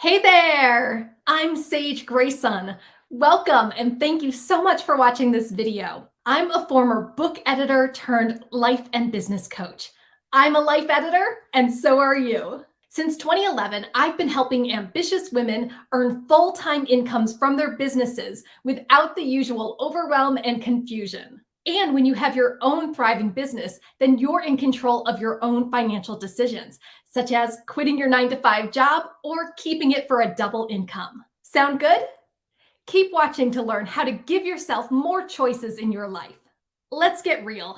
Hey there! I'm Sage Grayson. Welcome and thank you so much for watching this video. I'm a former book editor turned life and business coach. I'm a life editor and so are you. Since 2011, I've been helping ambitious women earn full-time incomes from their businesses without the usual overwhelm and confusion. And when you have your own thriving business, then you're in control of your own financial decisions, such as quitting your 9-to-5 job or keeping it for a double income. Sound good? Keep watching to learn how to give yourself more choices in your life. Let's get real.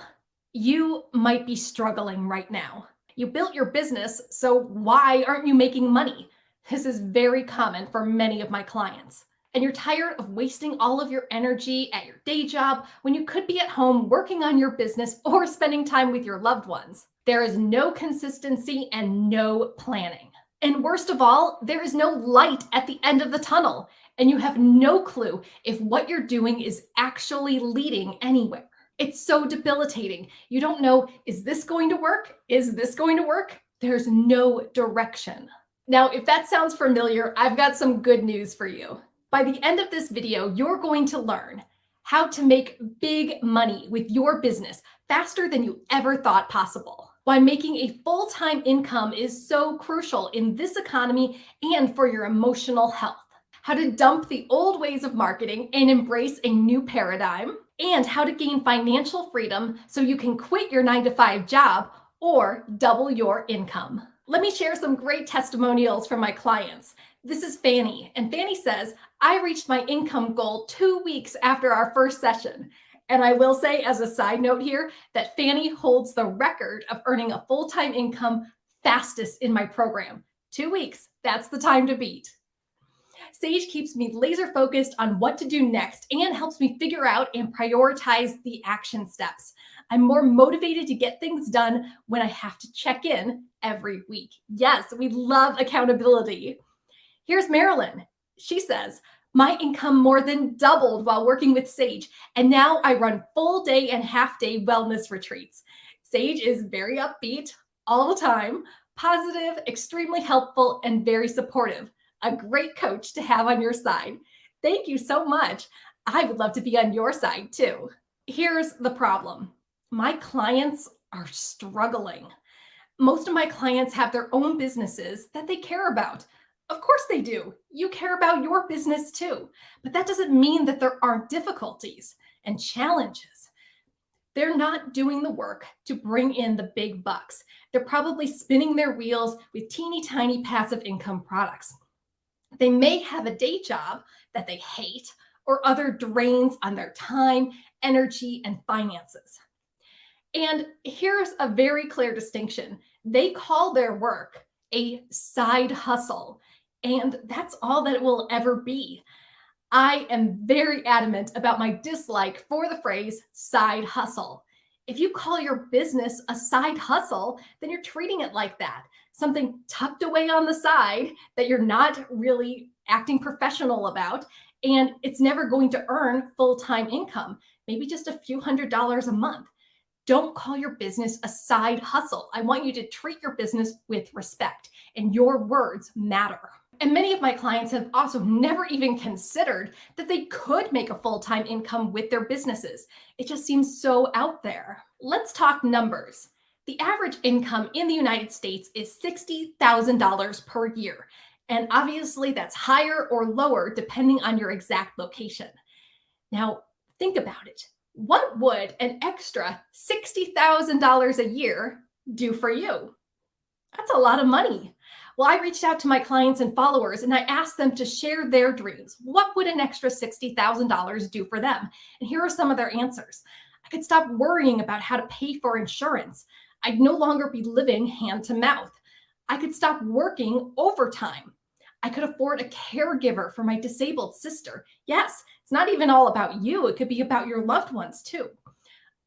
You might be struggling right now. You built your business, so why aren't you making money? This is very common for many of my clients. And you're tired of wasting all of your energy at your day job when you could be at home working on your business or spending time with your loved ones. There is no consistency and no planning. And worst of all, there is no light at the end of the tunnel, and you have no clue if what you're doing is actually leading anywhere. It's so debilitating. You don't know, is this going to work? Is this going to work? There's no direction. Now, if that sounds familiar, I've got some good news for you. By the end of this video, you're going to learn how to make big money with your business faster than you ever thought possible. Why making a full-time income is so crucial in this economy and for your emotional health. How to dump the old ways of marketing and embrace a new paradigm. And how to gain financial freedom so you can quit your 9-to-5 job or double your income. Let me share some great testimonials from my clients. This is Fanny, and Fanny says, I reached my income goal 2 weeks after our first session. And I will say, as a side note here, that Fanny holds the record of earning a full-time income fastest in my program. 2 weeks, that's the time to beat. Sage keeps me laser focused on what to do next and helps me figure out and prioritize the action steps. I'm more motivated to get things done when I have to check in every week. Yes, we love accountability. Here's Marilyn. She says, my income more than doubled while working with Sage, and now I run full day and half day wellness retreats. Sage is very upbeat all the time, positive, extremely helpful, and very supportive. A great coach to have on your side. Thank you so much. I would love to be on your side too. Here's the problem. My clients are struggling. Most of my clients have their own businesses that they care about. Of course they do. You care about your business too. But that doesn't mean that there aren't difficulties and challenges. They're not doing the work to bring in the big bucks. They're probably spinning their wheels with teeny tiny passive income products. They may have a day job that they hate or other drains on their time, energy, and finances. And here's a very clear distinction. They call their work a side hustle, and that's all that it will ever be. I am very adamant about my dislike for the phrase side hustle. If you call your business a side hustle, then you're treating it like that. Something tucked away on the side that you're not really acting professional about, and it's never going to earn full-time income, maybe just a few $100s a month. Don't call your business a side hustle. I want you to treat your business with respect, and your words matter. And many of my clients have also never even considered that they could make a full-time income with their businesses. It just seems so out there. Let's talk numbers. The average income in the United States is $60,000 per year. And obviously that's higher or lower depending on your exact location. Now, think about it. What would an extra $60,000 a year do for you? That's a lot of money. Well, I reached out to my clients and followers and I asked them to share their dreams. What would an extra $60,000 do for them? And here are some of their answers. I could stop worrying about how to pay for insurance. I'd no longer be living hand to mouth. I could stop working overtime. I could afford a caregiver for my disabled sister. Yes, it's not even all about you. It could be about your loved ones too.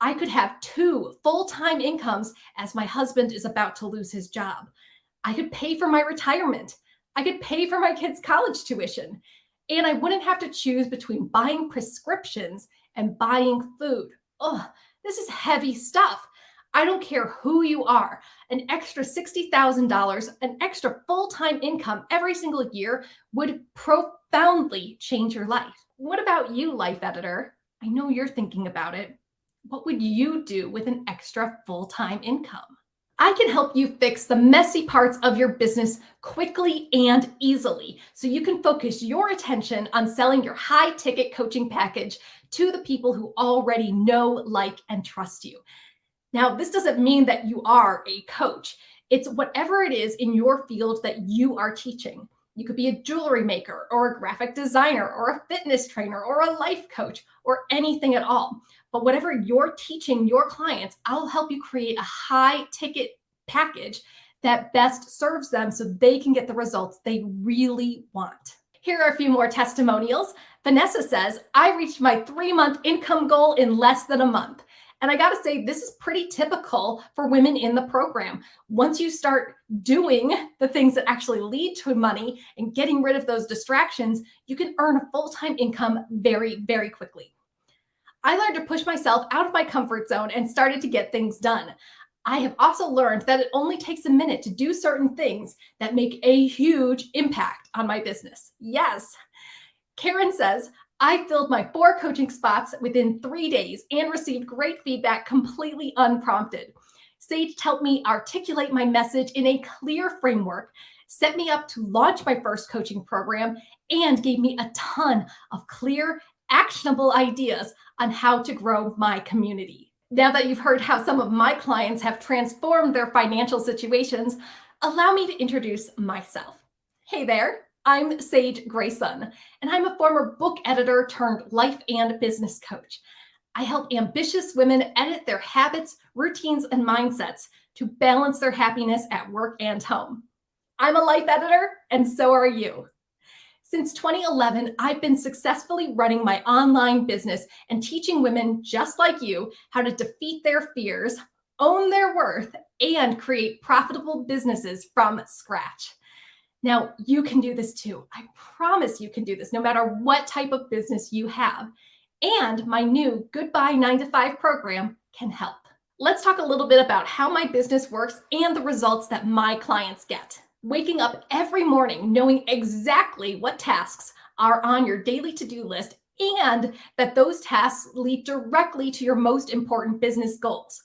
I could have 2 full-time incomes as my husband is about to lose his job. I could pay for my retirement. I could pay for my kids' college tuition. And I wouldn't have to choose between buying prescriptions and buying food. Oh, this is heavy stuff. I don't care who you are, an extra $60,000, an extra full-time income every single year would profoundly change your life. What about you, life editor? I know you're thinking about it. What would you do with an extra full-time income? I can help you fix the messy parts of your business quickly and easily so you can focus your attention on selling your high-ticket coaching package to the people who already know, like, and trust you. Now, this doesn't mean that you are a coach. It's whatever it is in your field that you are teaching. You could be a jewelry maker or a graphic designer or a fitness trainer or a life coach or anything at all. But whatever you're teaching your clients, I'll help you create a high ticket package that best serves them so they can get the results they really want. Here are a few more testimonials. Vanessa says, I reached my 3-month income goal in less than a month. And I gotta say, this is pretty typical for women in the program. Once you start doing the things that actually lead to money and getting rid of those distractions, you can earn a full-time income very, very quickly. I learned to push myself out of my comfort zone and started to get things done. I have also learned that it only takes a minute to do certain things that make a huge impact on my business. Yes. Karen says, I filled my 4 coaching spots within 3 days and received great feedback completely unprompted. Sage helped me articulate my message in a clear framework, set me up to launch my first coaching program, and gave me a ton of clear, actionable ideas on how to grow my community. Now that you've heard how some of my clients have transformed their financial situations, allow me to introduce myself. Hey there. I'm Sage Grayson, and I'm a former book editor turned life and business coach. I help ambitious women edit their habits, routines, and mindsets to balance their happiness at work and home. I'm a life editor, and so are you. Since 2011, I've been successfully running my online business and teaching women just like you how to defeat their fears, own their worth, and create profitable businesses from scratch. Now, you can do this too. I promise you can do this no matter what type of business you have. And my new Goodbye 9 to 5 program can help. Let's talk a little bit about how my business works and the results that my clients get. Waking up every morning knowing exactly what tasks are on your daily to-do list and that those tasks lead directly to your most important business goals.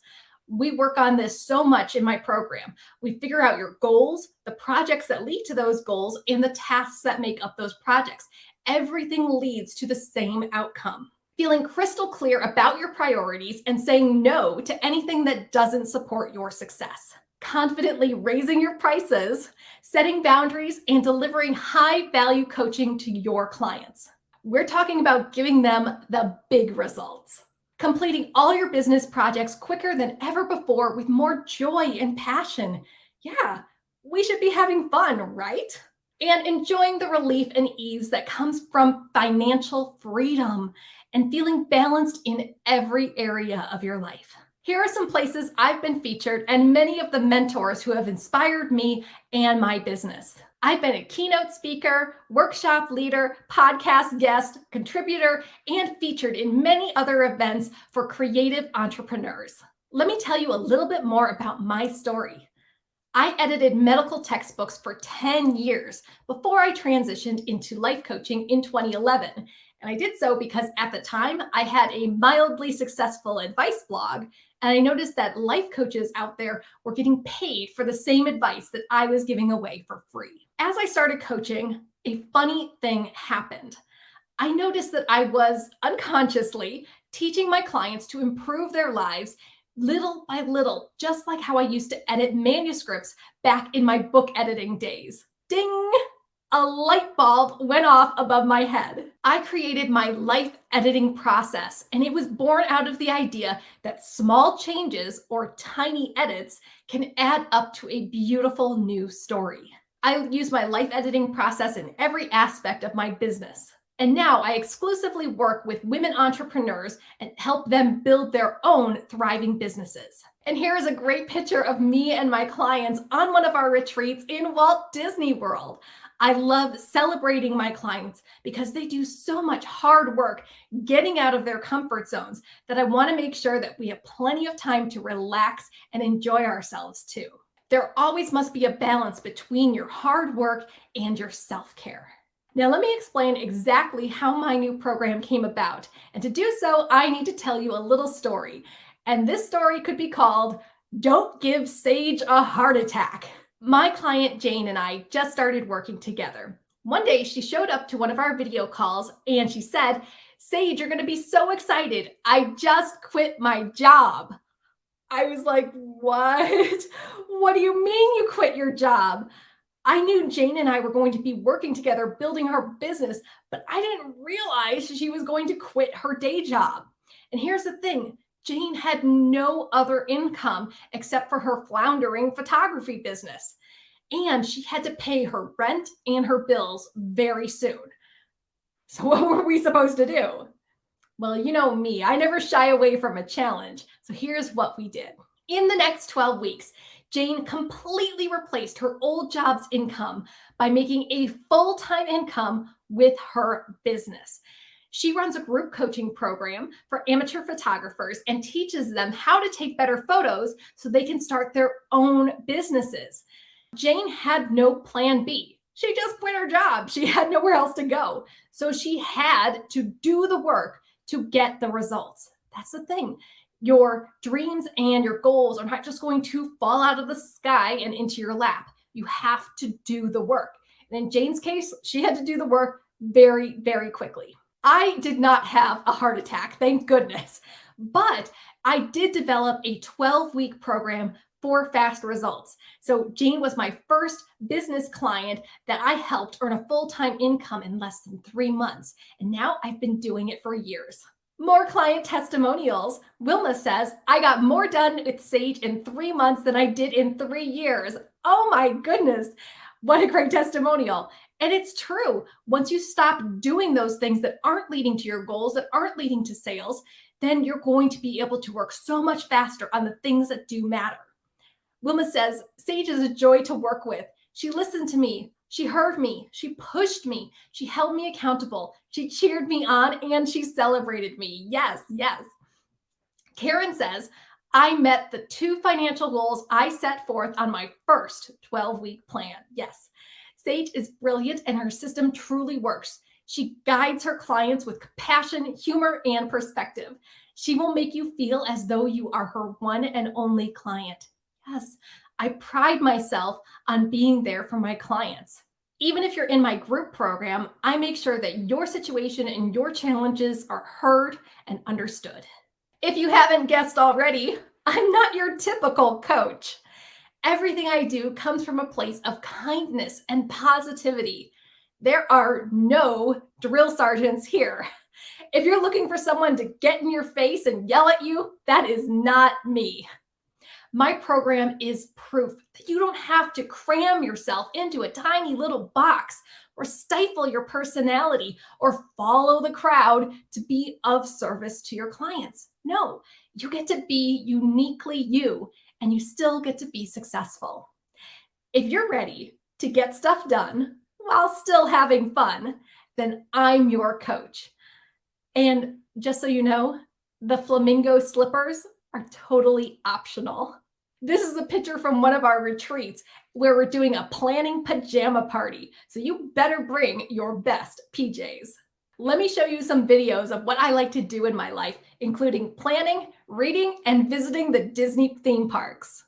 We work on this so much in my program. We figure out your goals, the projects that lead to those goals, and the tasks that make up those projects. Everything leads to the same outcome. Feeling crystal clear about your priorities and saying no to anything that doesn't support your success. Confidently raising your prices, setting boundaries, and delivering high-value coaching to your clients. We're talking about giving them the big results. Completing all your business projects quicker than ever before with more joy and passion. Yeah, we should be having fun, right? And enjoying the relief and ease that comes from financial freedom and feeling balanced in every area of your life. Here are some places I've been featured and many of the mentors who have inspired me and my business. I've been a keynote speaker, workshop leader, podcast guest, contributor, and featured in many other events for creative entrepreneurs. Let me tell you a little bit more about my story. I edited medical textbooks for 10 years before I transitioned into life coaching in 2011. And I did so because at the time I had a mildly successful advice blog, and I noticed that life coaches out there were getting paid for the same advice that I was giving away for free. As I started coaching, a funny thing happened. I noticed that I was unconsciously teaching my clients to improve their lives little by little, just like how I used to edit manuscripts back in my book editing days. Ding! A light bulb went off above my head. I created my life editing process, and it was born out of the idea that small changes or tiny edits can add up to a beautiful new story. I use my life editing process in every aspect of my business. And now I exclusively work with women entrepreneurs and help them build their own thriving businesses. And here is a great picture of me and my clients on one of our retreats in Walt Disney World. I love celebrating my clients because they do so much hard work getting out of their comfort zones that I want to make sure that we have plenty of time to relax and enjoy ourselves too. There always must be a balance between your hard work and your self-care. Now, let me explain exactly how my new program came about. And to do so, I need to tell you a little story. And this story could be called, Don't Give Sage a Heart Attack. My client Jane and I just started working together. One day she showed up to one of our video calls and she said, Sage, you're going to be so excited. I just quit my job. I was like, what? What do you mean you quit your job? I knew Jane and I were going to be working together building her business, but I didn't realize she was going to quit her day job. And here's the thing. Jane had no other income except for her floundering photography business. And she had to pay her rent and her bills very soon. So what were we supposed to do? Well, you know me, I never shy away from a challenge. So here's what we did. In the next 12 weeks, Jane completely replaced her old job's income by making a full-time income with her business. She runs a group coaching program for amateur photographers and teaches them how to take better photos so they can start their own businesses. Jane had no plan B. She just quit her job. She had nowhere else to go. So she had to do the work to get the results. That's the thing. Your dreams and your goals are not just going to fall out of the sky and into your lap. You have to do the work. And in Jane's case, she had to do the work very, very quickly. I did not have a heart attack, thank goodness, but I did develop a 12-week program for fast results. So Jane was my first business client that I helped earn a full-time income in less than 3 months. And now I've been doing it for years. More client testimonials. Wilma says, I got more done with Sage in 3 months than I did in 3 years. Oh my goodness. What a great testimonial. And it's true. Once you stop doing those things that aren't leading to your goals, that aren't leading to sales, then you're going to be able to work so much faster on the things that do matter. Wilma says, Sage is a joy to work with. She listened to me. She heard me. She pushed me. She held me accountable. She cheered me on and she celebrated me. Yes, yes. Karen says, I met the 2 financial goals I set forth on my first 12-week plan. Yes. Sage is brilliant and her system truly works. She guides her clients with compassion, humor, and perspective. She will make you feel as though you are her one and only client. Yes, I pride myself on being there for my clients. Even if you're in my group program, I make sure that your situation and your challenges are heard and understood. If you haven't guessed already, I'm not your typical coach. Everything I do comes from a place of kindness and positivity. There are no drill sergeants here. If you're looking for someone to get in your face and yell at you, that is not me. My program is proof that you don't have to cram yourself into a tiny little box or stifle your personality or follow the crowd to be of service to your clients. No, you get to be uniquely you, and you still get to be successful. If you're ready to get stuff done while still having fun, then I'm your coach. And just so you know, the flamingo slippers are totally optional. This is a picture from one of our retreats where we're doing a planning pajama party. So you better bring your best PJs. Let me show you some videos of what I like to do in my life, including planning, reading, and visiting the Disney theme parks.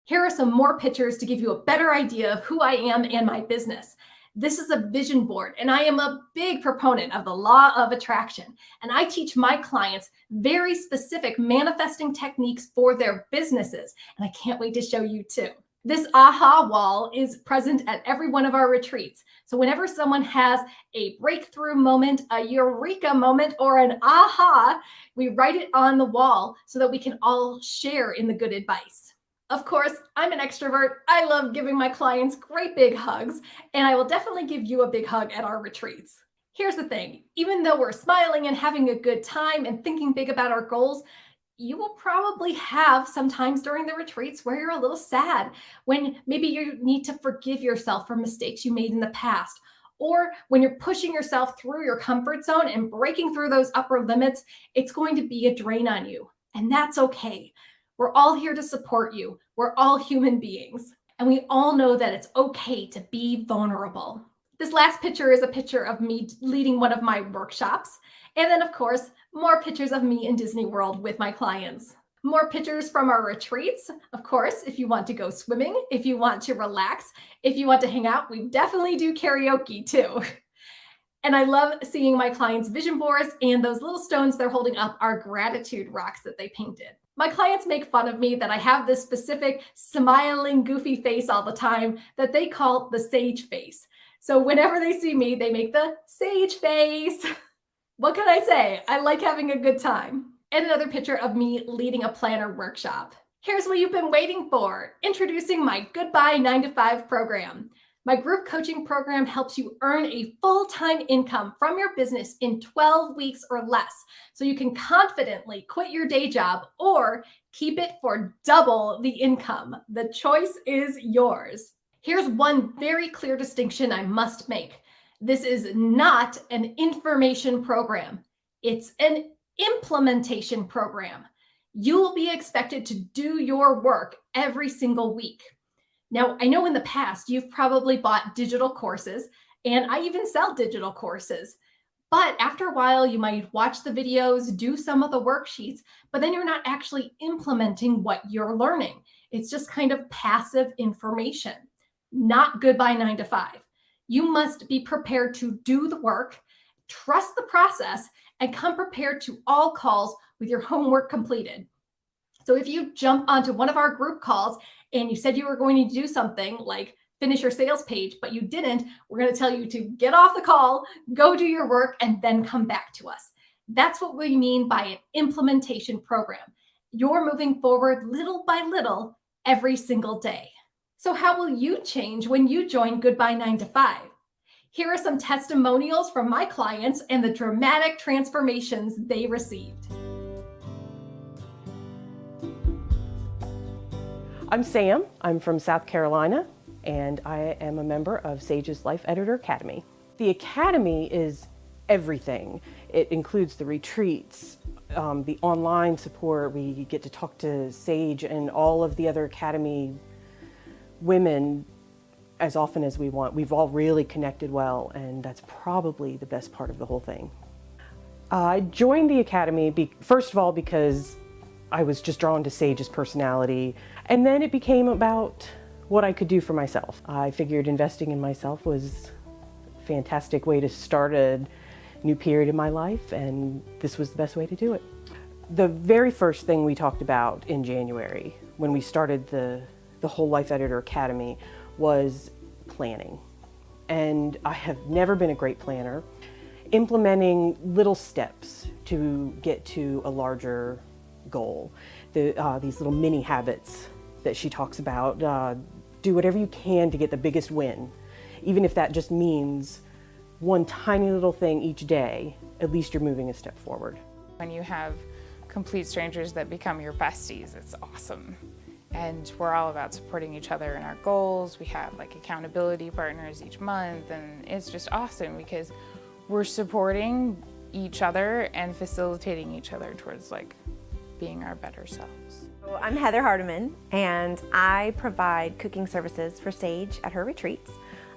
Here are some more pictures to give you a better idea of who I am and my business. This is a vision board, and I am a big proponent of the law of attraction. And I teach my clients very specific manifesting techniques for their businesses. And I can't wait to show you too. This aha wall is present at every one of our retreats. So whenever someone has a breakthrough moment, a eureka moment, or an aha, we write it on the wall so that we can all share in the good advice. Of course, I'm an extrovert. I love giving my clients great big hugs, and I will definitely give you a big hug at our retreats. Here's the thing, even though we're smiling and having a good time and thinking big about our goals, you will probably have sometimes during the retreats where you're a little sad, when maybe you need to forgive yourself for mistakes you made in the past, or when you're pushing yourself through your comfort zone and breaking through those upper limits, it's going to be a drain on you. And that's okay. We're all here to support you. We're all human beings. And we all know that it's okay to be vulnerable. This last picture is a picture of me leading one of my workshops. And then, of course, more pictures of me in Disney World with my clients. More pictures from our retreats. Of course, if you want to go swimming, if you want to relax, if you want to hang out, we definitely do karaoke too. And I love seeing my clients' vision boards, and those little stones they're holding up are gratitude rocks that they painted. My clients make fun of me that I have this specific smiling, goofy face all the time that they call the sage face. So whenever they see me, they make the sage face. What can I say? I like having a good time. And another picture of me leading a planner workshop. Here's what you've been waiting for. Introducing my Goodbye 9 to 5 program. My group coaching program helps you earn a full-time income from your business in 12 weeks or less, so you can confidently quit your day job or keep it for double the income. The choice is yours. Here's one very clear distinction I must make. This is not an information program. It's an implementation program. You will be expected to do your work every single week. Now, I know in the past you've probably bought digital courses, and I even sell digital courses. But after a while, you might watch the videos, do some of the worksheets, but then you're not actually implementing what you're learning. It's just kind of passive information, not Goodbye 9 to 5. You must be prepared to do the work, trust the process, and come prepared to all calls with your homework completed. So if you jump onto one of our group calls and you said you were going to do something like finish your sales page, but you didn't, we're going to tell you to get off the call, go do your work, and then come back to us. That's what we mean by an implementation program. You're moving forward little by little every single day. So how will you change when you join Goodbye 9 to 5? Here are some testimonials from my clients and the dramatic transformations they received. I'm Sam. I'm from South Carolina, and I am a member of Sage's Life Editor Academy. The Academy is everything. It includes the retreats, the online support. We get to talk to Sage and all of the other Academy women as often as we want. We've all really connected well, and that's probably the best part of the whole thing. I joined the Academy, first of all, because I was just drawn to Sage's personality, and then it became about what I could do for myself. I figured investing in myself was a fantastic way to start a new period in my life, and this was the best way to do it. The very first thing we talked about in January, when we started the whole Life Editor Academy, was planning. And I have never been a great planner. Implementing little steps to get to a larger goal. These little mini habits that she talks about. Do whatever you can to get the biggest win. Even if that just means one tiny little thing each day, at least you're moving a step forward. When you have complete strangers that become your besties, it's awesome. And we're all about supporting each other in our goals. We have like accountability partners each month, and it's just awesome because we're supporting each other and facilitating each other towards like being our better selves. So I'm Heather Hardiman, and I provide cooking services for Sage at her retreats.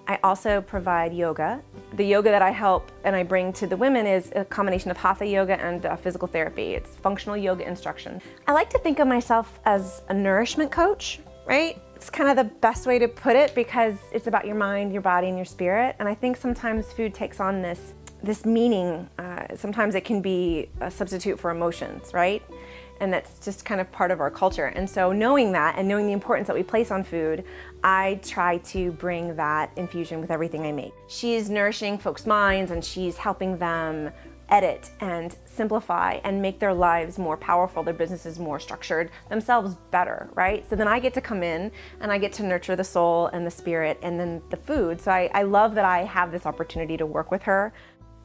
I also provide yoga. The yoga that I help and I bring to the women is a combination of hatha yoga and physical therapy. It's functional yoga instruction. I like to think of myself as a nourishment coach, right? It's kind of the best way to put it because it's about your mind, your body, and your spirit. And I think sometimes food takes on this meaning. Sometimes it can be a substitute for emotions, right? and that's just kind of part of our culture. And so knowing that and knowing the importance that we place on food, I try to bring that infusion with everything I make. She's nourishing folks' minds, and she's helping them edit and simplify and make their lives more powerful, their businesses more structured, themselves better, right? So then I get to come in and I get to nurture the soul and the spirit and then the food. So I love that I have this opportunity to work with her.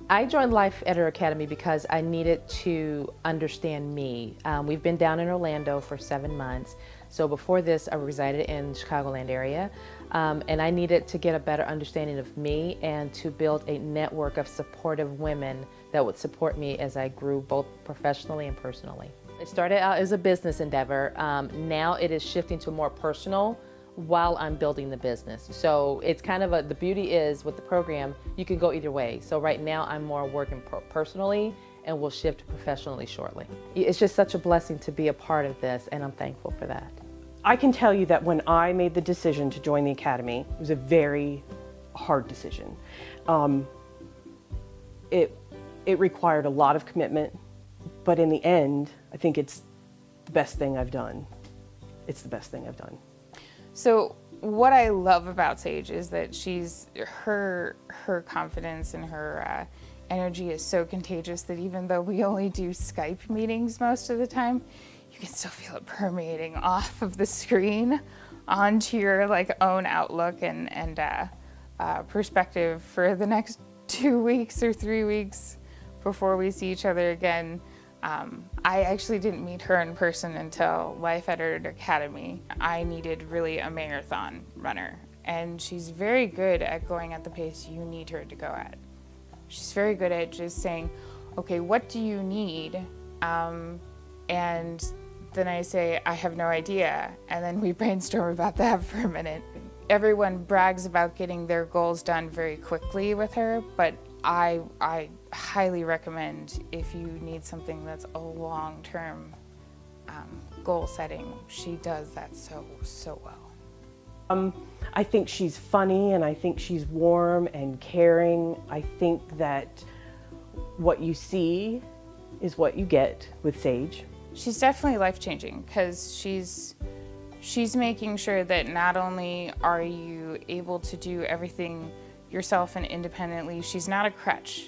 I joined Life Editor Academy because I needed to understand me. We've been down in Orlando for 7 months. So before this, I resided in the Chicagoland area, and I needed to get a better understanding of me and to build a network of supportive women that would support me as I grew both professionally and personally. It started out as a business endeavor. Now it is shifting to more personal while I'm building the business. So it's kind of the beauty is with the program, you can go either way. So right now I'm more working personally and will shift professionally shortly. It's just such a blessing to be a part of this, and I'm thankful for that. I can tell you that when I made the decision to join the Academy, it was a very hard decision. It required a lot of commitment, but in the end, I think it's the best thing I've done. It's the best thing I've done. So what I love about Sage is that her confidence and her energy is so contagious that even though we only do Skype meetings most of the time, you can still feel it permeating off of the screen onto your own outlook and perspective for the next 2 weeks or 3 weeks before we see each other again. I actually didn't meet her in person until Life Editor Academy. I needed really a marathon runner, and she's very good at going at the pace you need her to go at. She's very good at just saying, okay, what do you need? And then I say, I have no idea. And then we brainstorm about that for a minute. Everyone brags about getting their goals done very quickly with her, but I highly recommend if you need something that's a long-term goal setting, she does that so well. I think she's funny, and I think she's warm and caring. I think that what you see is what you get with Sage. She's definitely life-changing because she's making sure that not only are you able to do everything yourself and independently, she's not a crutch.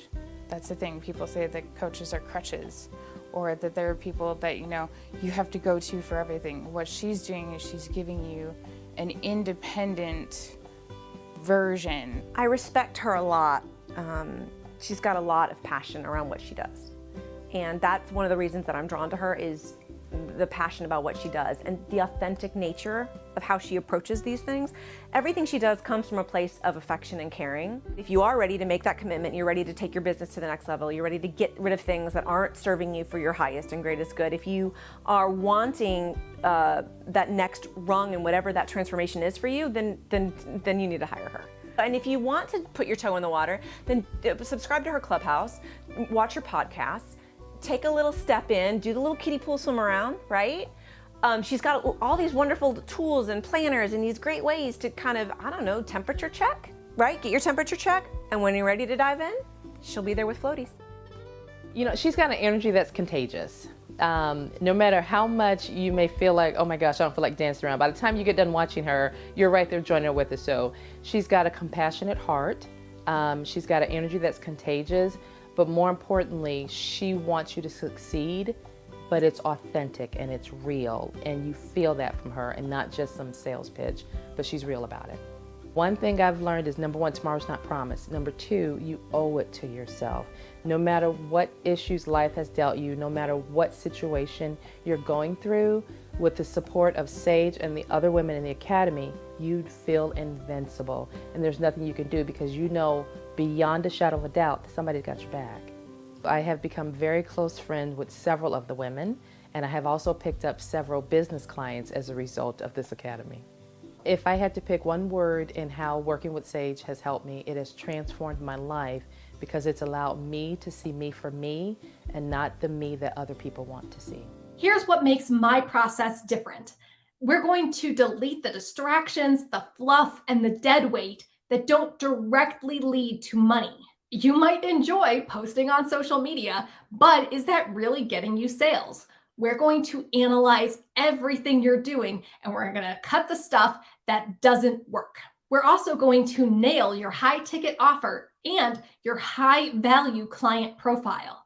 That's the thing, people say that coaches are crutches, or that there are people that you have to go to for everything. What she's doing is she's giving you an independent version. I respect her a lot. She's got a lot of passion around what she does. And that's one of the reasons that I'm drawn to her, is the passion about what she does and the authentic nature of how she approaches these things. Everything she does comes from a place of affection and caring. If you are ready to make that commitment, you're ready to take your business to the next level, you're ready to get rid of things that aren't serving you for your highest and greatest good, if you are wanting that next rung in whatever that transformation is for you, then you need to hire her. And if you want to put your toe in the water, then subscribe to her clubhouse, watch her podcasts, take a little step in, do the little kiddie pool swim around, right? She's got all these wonderful tools and planners and these great ways to kind of, temperature check, right? Get your temperature check, and when you're ready to dive in, she'll be there with floaties. She's got an energy that's contagious. No matter how much you may feel like, oh my gosh, I don't feel like dancing around, by the time you get done watching her, you're right there joining her with us. So she's got a compassionate heart. She's got an energy that's contagious. But more importantly, she wants you to succeed, but it's authentic and it's real, and you feel that from her, and not just some sales pitch, but she's real about it. One thing I've learned is, number one, tomorrow's not promised. Number two, you owe it to yourself. No matter what issues life has dealt you, no matter what situation you're going through, with the support of Sage and the other women in the Academy, you'd feel invincible. And there's nothing you can do, because beyond a shadow of a doubt that somebody's got your back. I have become very close friends with several of the women, and I have also picked up several business clients as a result of this academy. If I had to pick one word in how working with Sage has helped me, it has transformed my life, because it's allowed me to see me for me and not the me that other people want to see. Here's what makes my process different. We're going to delete the distractions, the fluff, and the dead weight that don't directly lead to money. You might enjoy posting on social media, but is that really getting you sales? We're going to analyze everything you're doing, and we're going to cut the stuff that doesn't work. We're also going to nail your high ticket offer and your high value client profile.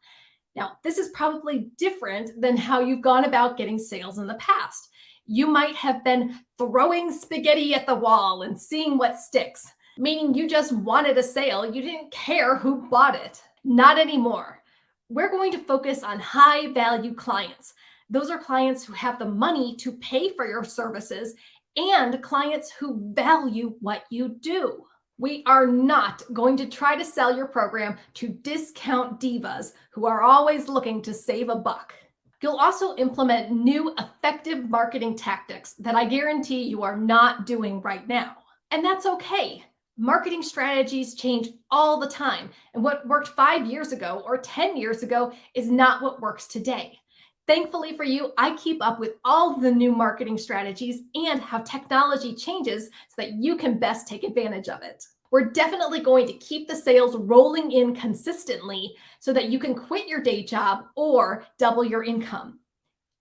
Now, this is probably different than how you've gone about getting sales in the past. You might have been throwing spaghetti at the wall and seeing what sticks, meaning you just wanted a sale. You didn't care who bought it. Not anymore. We're going to focus on high value clients. Those are clients who have the money to pay for your services and clients who value what you do. We are not going to try to sell your program to discount divas who are always looking to save a buck. You'll also implement new effective marketing tactics that I guarantee you are not doing right now. And that's okay. Marketing strategies change all the time, and what worked 5 years ago or 10 years ago is not what works today. Thankfully for you, I keep up with all the new marketing strategies and how technology changes so that you can best take advantage of it. We're definitely going to keep the sales rolling in consistently so that you can quit your day job or double your income.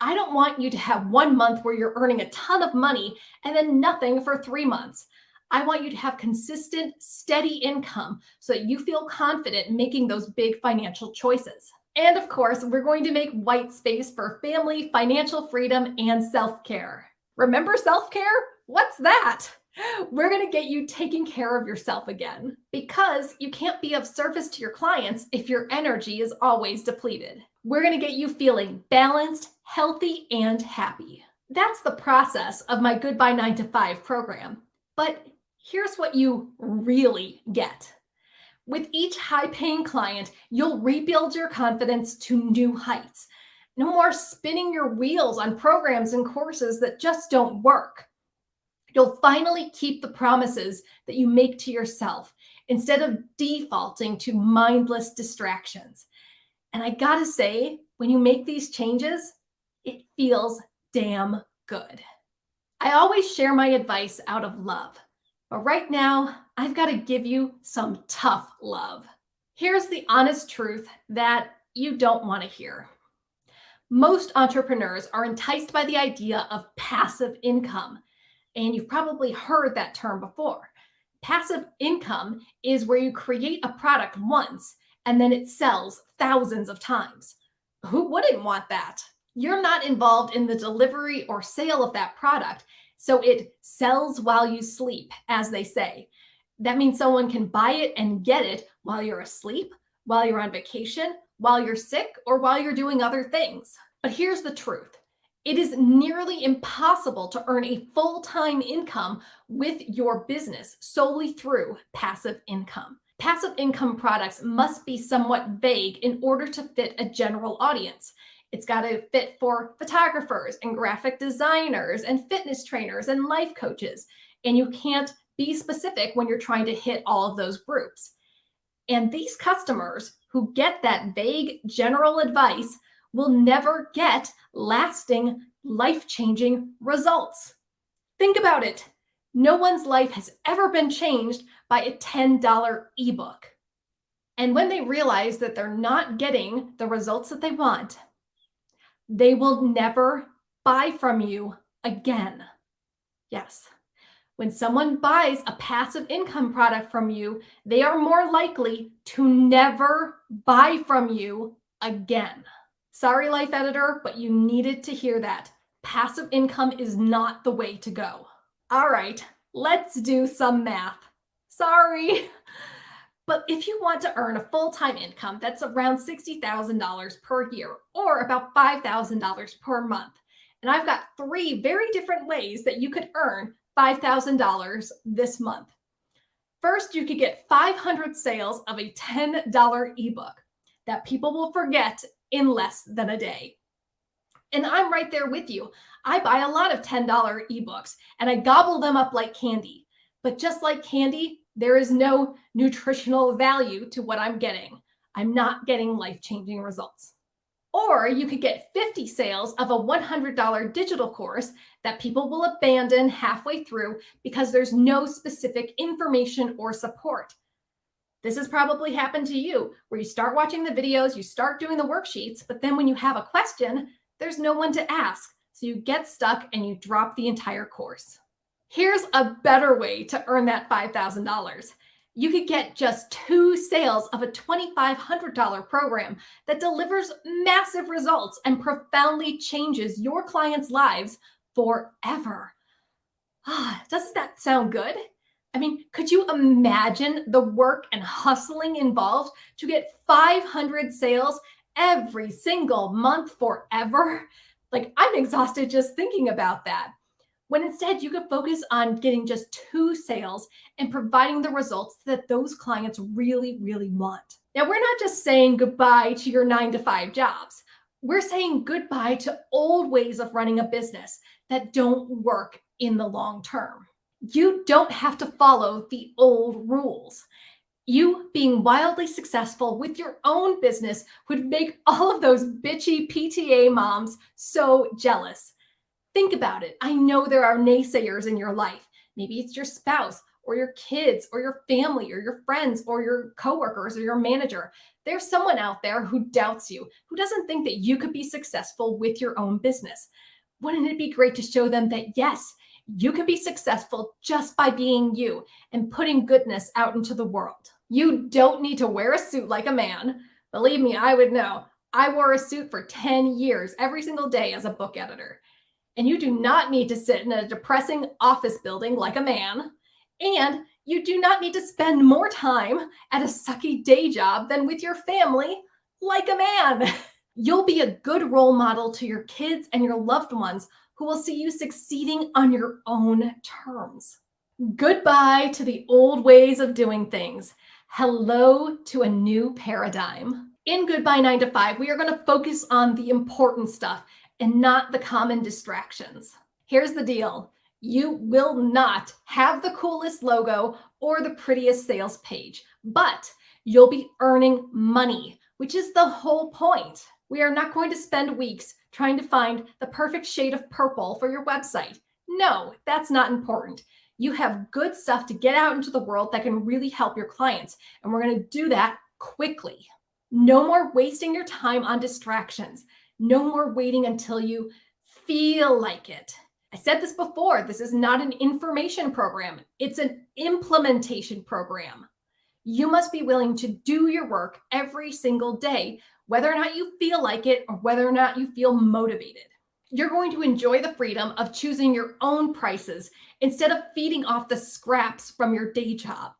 I don't want you to have 1 month where you're earning a ton of money and then nothing for 3 months. I want you to have consistent, steady income so that you feel confident making those big financial choices. And of course, we're going to make white space for family, financial freedom, and self-care. Remember self-care? What's that? We're going to get you taking care of yourself again, because you can't be of service to your clients if your energy is always depleted. We're going to get you feeling balanced, healthy, and happy. That's the process of my Goodbye 9 to 5 program. But here's what you really get. With each high-paying client, you'll rebuild your confidence to new heights. No more spinning your wheels on programs and courses that just don't work. You'll finally keep the promises that you make to yourself instead of defaulting to mindless distractions. And I gotta say, when you make these changes, it feels damn good. I always share my advice out of love. But right now, I've got to give you some tough love. Here's the honest truth that you don't want to hear. Most entrepreneurs are enticed by the idea of passive income. And you've probably heard that term before. Passive income is where you create a product once and then it sells thousands of times. Who wouldn't want that? You're not involved in the delivery or sale of that product. So it sells while you sleep, as they say. That means someone can buy it and get it while you're asleep, while you're on vacation, while you're sick, or while you're doing other things. But here's the truth. It is nearly impossible to earn a full-time income with your business solely through passive income. Passive income products must be somewhat vague in order to fit a general audience. It's got to fit for photographers and graphic designers and fitness trainers and life coaches. And you can't be specific when you're trying to hit all of those groups. And these customers who get that vague general advice will never get lasting, life-changing results. Think about it. No one's life has ever been changed by a $10 ebook. And when they realize that they're not getting the results that they want, they will never buy from you again. Yes. When someone buys a passive income product from you, they are more likely to never buy from you again. Sorry, Life Editor, but you needed to hear that. Passive income is not the way to go. All right, let's do some math. Sorry. But if you want to earn a full-time income that's around $60,000 per year or about $5,000 per month, and I've got 3 very different ways that you could earn $5,000 this month. First, you could get 500 sales of a $10 ebook that people will forget in less than a day. And I'm right there with you. I buy a lot of $10 ebooks and I gobble them up like candy. But just like candy, there is no nutritional value to what I'm getting. I'm not getting life-changing results. Or you could get 50 sales of a $100 digital course that people will abandon halfway through because there's no specific information or support. This has probably happened to you, where you start watching the videos, you start doing the worksheets, but then when you have a question, There's no one to ask, so you get stuck and you drop the entire course. Here's a better way to earn that $5,000. You could get just 2 sales of a $2,500 program that delivers massive results and profoundly changes your clients' lives forever. Doesn't that sound good? I mean, could you imagine the work and hustling involved to get 500 sales every single month forever? Like, I'm exhausted just thinking about that. When instead you could focus on getting just 2 sales and providing the results that those clients really, really want. Now, we're not just saying goodbye to your 9-to-5 jobs. We're saying goodbye to old ways of running a business that don't work in the long term. You don't have to follow the old rules. You being wildly successful with your own business would make all of those bitchy PTA moms so jealous. Think about it. I know there are naysayers in your life. Maybe it's your spouse or your kids or your family or your friends or your coworkers or your manager. There's someone out there who doubts you, who doesn't think that you could be successful with your own business. Wouldn't it be great to show them that yes, you can be successful just by being you and putting goodness out into the world? You don't need to wear a suit like a man. Believe me, I would know. I wore a suit for 10 years every single day as a book editor. And you do not need to sit in a depressing office building like a man. And you do not need to spend more time at a sucky day job than with your family like a man. You'll be a good role model to your kids and your loved ones who will see you succeeding on your own terms. Goodbye to the old ways of doing things. Hello to a new paradigm. In Goodbye 9 to 5, we are going to focus on the important stuff and not the common distractions. Here's the deal. You will not have the coolest logo or the prettiest sales page, but you'll be earning money, which is the whole point. We are not going to spend weeks trying to find the perfect shade of purple for your website. No, that's not important. You have good stuff to get out into the world that can really help your clients, and we're going to do that quickly. No more wasting your time on distractions. No more waiting until you feel like it. I said this before, this is not an information program. It's an implementation program. You must be willing to do your work every single day, whether or not you feel like it or whether or not you feel motivated. You're going to enjoy the freedom of choosing your own prices instead of feeding off the scraps from your day job.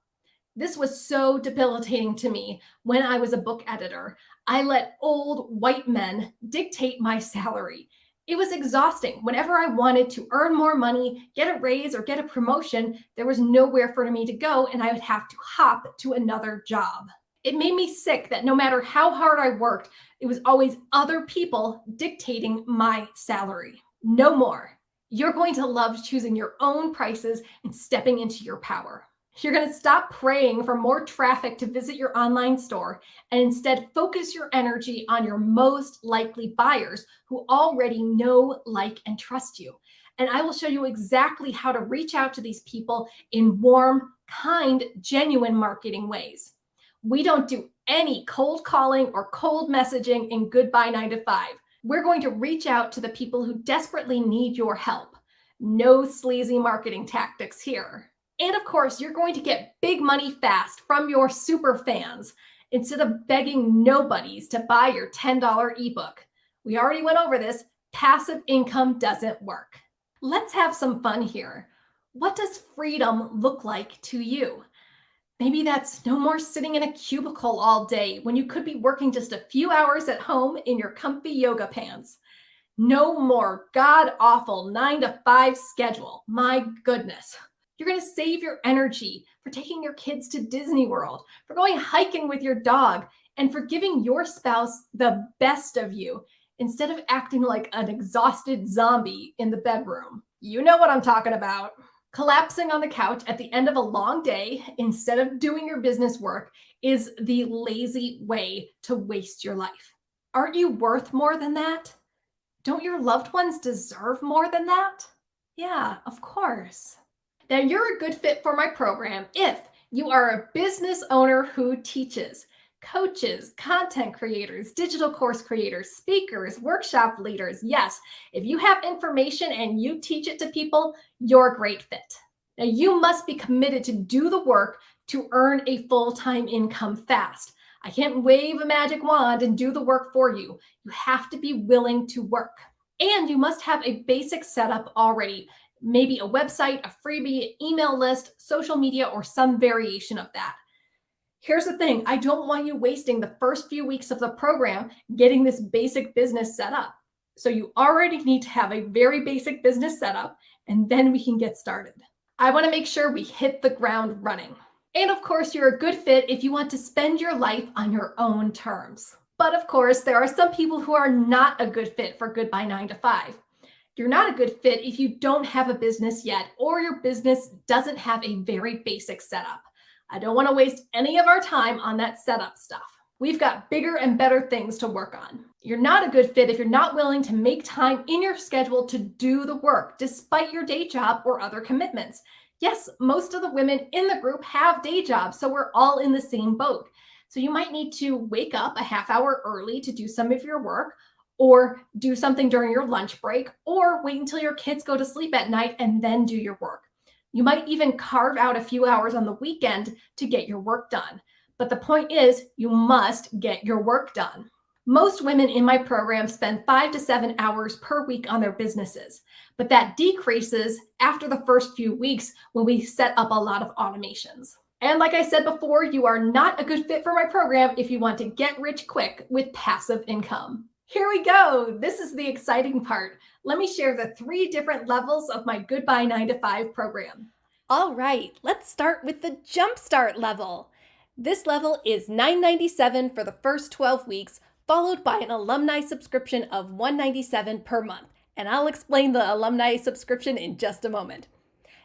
This was so debilitating to me when I was a book editor. I let old white men dictate my salary. It was exhausting. Whenever I wanted to earn more money, get a raise, or get a promotion, there was nowhere for me to go, and I would have to hop to another job. It made me sick that no matter how hard I worked, it was always other people dictating my salary. No more. You're going to love choosing your own prices and stepping into your power. You're going to stop praying for more traffic to visit your online store and instead focus your energy on your most likely buyers who already know, like, and trust you. And I will show you exactly how to reach out to these people in warm, kind, genuine marketing ways. We don't do any cold calling or cold messaging in Goodbye 9 to 5. We're going to reach out to the people who desperately need your help. No sleazy marketing tactics here. And of course, you're going to get big money fast from your super fans instead of begging nobodies to buy your $10 ebook. We already went over this. Passive income doesn't work. Let's have some fun here. What does freedom look like to you? Maybe that's no more sitting in a cubicle all day when you could be working just a few hours at home in your comfy yoga pants. No more god-awful 9 to 5 schedule. My goodness. You're going to save your energy for taking your kids to Disney World, for going hiking with your dog, and for giving your spouse the best of you instead of acting like an exhausted zombie in the bedroom. You know what I'm talking about. Collapsing on the couch at the end of a long day instead of doing your business work is the lazy way to waste your life. Aren't you worth more than that? Don't your loved ones deserve more than that? Yeah, of course. Now, you're a good fit for my program if you are a business owner who teaches. Coaches, content creators, digital course creators, speakers, workshop leaders. Yes, if you have information and you teach it to people, you're a great fit. Now, you must be committed to do the work to earn a full-time income fast. I can't wave a magic wand and do the work for you. You have to be willing to work. And you must have a basic setup already, maybe a website, a freebie, email list, social media, or some variation of that. Here's the thing, I don't want you wasting the first few weeks of the program getting this basic business set up. So you already need to have a very basic business setup, and then we can get started. I want to make sure we hit the ground running. And of course, you're a good fit if you want to spend your life on your own terms. But of course, there are some people who are not a good fit for Goodbye 9 to 5. You're not a good fit if you don't have a business yet, or your business doesn't have a very basic setup. I don't want to waste any of our time on that setup stuff. We've got bigger and better things to work on. You're not a good fit if you're not willing to make time in your schedule to do the work, despite your day job or other commitments. Yes, most of the women in the group have day jobs, so we're all in the same boat. So you might need to wake up a half hour early to do some of your work, or do something during your lunch break, or wait until your kids go to sleep at night and then do your work. You might even carve out a few hours on the weekend to get your work done. But the point is, you must get your work done. Most women in my program spend 5 to 7 hours per week on their businesses, but that decreases after the first few weeks when we set up a lot of automations. And like I said before, you are not a good fit for my program if you want to get rich quick with passive income. Here we go. This is the exciting part. Let me share the 3 different levels of my Goodbye 9 to 5 program. All right, let's start with the Jumpstart Level. This level is $9.97 for the first 12 weeks, followed by an alumni subscription of $197 per month. And I'll explain the alumni subscription in just a moment.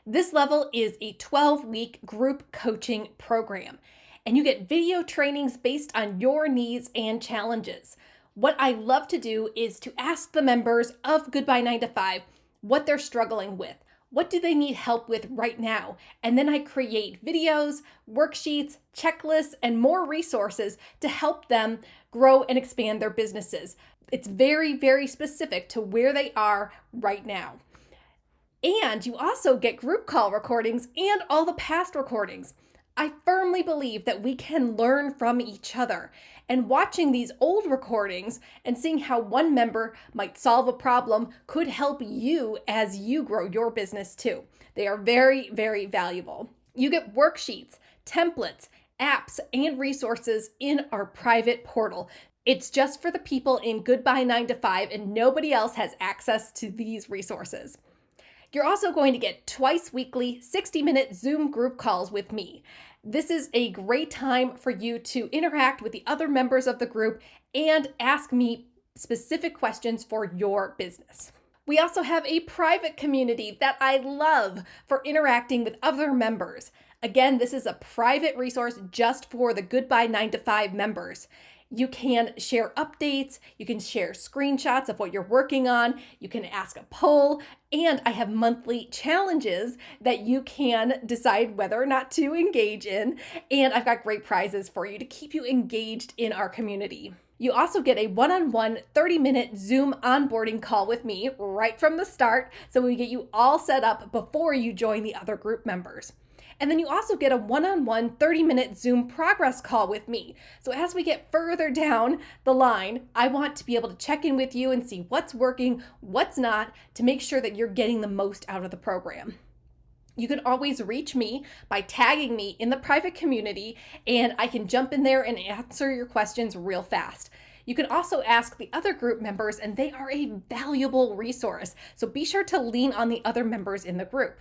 This level is a 12-week group coaching program, and you get video trainings based on your needs and challenges. What I love to do is to ask the members of Goodbye 9 to 5 what they're struggling with. What do they need help with right now? And then I create videos, worksheets, checklists, and more resources to help them grow and expand their businesses. It's very, very specific to where they are right now. And you also get group call recordings and all the past recordings. I firmly believe that we can learn from each other, and watching these old recordings and seeing how one member might solve a problem could help you as you grow your business too. They are very, very valuable. You get worksheets, templates, apps, and resources in our private portal. It's just for the people in Goodbye 9 to 5, and nobody else has access to these resources. You're also going to get twice weekly 60-minute Zoom group calls with me. This is a great time for you to interact with the other members of the group and ask me specific questions for your business. We also have a private community that I love for interacting with other members. Again, this is a private resource just for the Goodbye 9 to 5 members. You can share updates, you can share screenshots of what you're working on, you can ask a poll, and I have monthly challenges that you can decide whether or not to engage in, and I've got great prizes for you to keep you engaged in our community. You also get a one-on-one 30-minute Zoom onboarding call with me right from the start, so we get you all set up before you join the other group members. And then you also get a one-on-one 30-minute Zoom progress call with me. So as we get further down the line, I want to be able to check in with you and see what's working, what's not, to make sure that you're getting the most out of the program. You can always reach me by tagging me in the private community, and I can jump in there and answer your questions real fast. You can also ask the other group members, and they are a valuable resource. So be sure to lean on the other members in the group.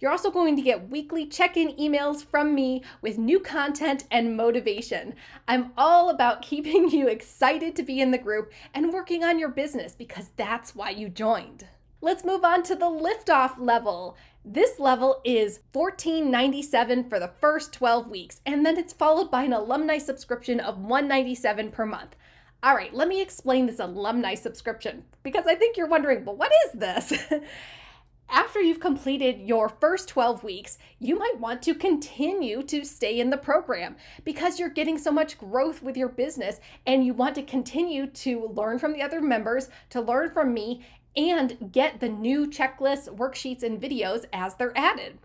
You're also going to get weekly check-in emails from me with new content and motivation. I'm all about keeping you excited to be in the group and working on your business, because that's why you joined. Let's move on to the Liftoff Level. This level is $14.97 for the first 12 weeks, and then it's followed by an alumni subscription of $197 per month. All right, let me explain this alumni subscription, because I think you're wondering, well, what is this? After you've completed your first 12 weeks, you might want to continue to stay in the program because you're getting so much growth with your business and you want to continue to learn from the other members, to learn from me, and get the new checklists, worksheets, and videos as they're added.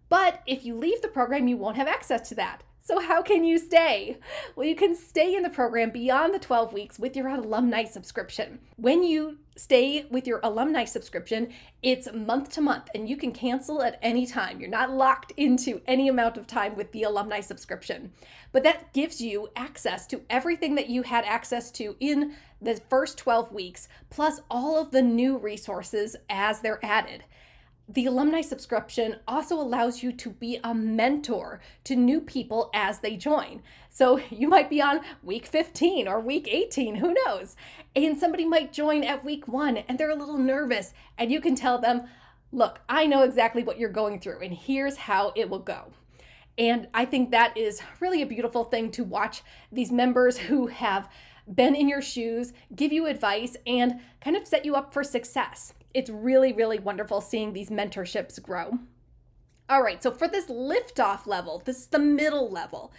But if you leave the program, you won't have access to that. So how can you stay? Well, you can stay in the program beyond the 12 weeks with your alumni subscription. When you stay with your alumni subscription, it's month to month and you can cancel at any time. You're not locked into any amount of time with the alumni subscription. But that gives you access to everything that you had access to in the first 12 weeks, plus all of the new resources as they're added. The alumni subscription also allows you to be a mentor to new people as they join. So you might be on week 15 or week 18, who knows? And somebody might join at week 1 and they're a little nervous, and you can tell them, look, I know exactly what you're going through and here's how it will go. And I think that is really a beautiful thing to watch these members who have been in your shoes give you advice and kind of set you up for success. It's really, really wonderful seeing these mentorships grow. All right, so for this Liftoff level, this is the middle level,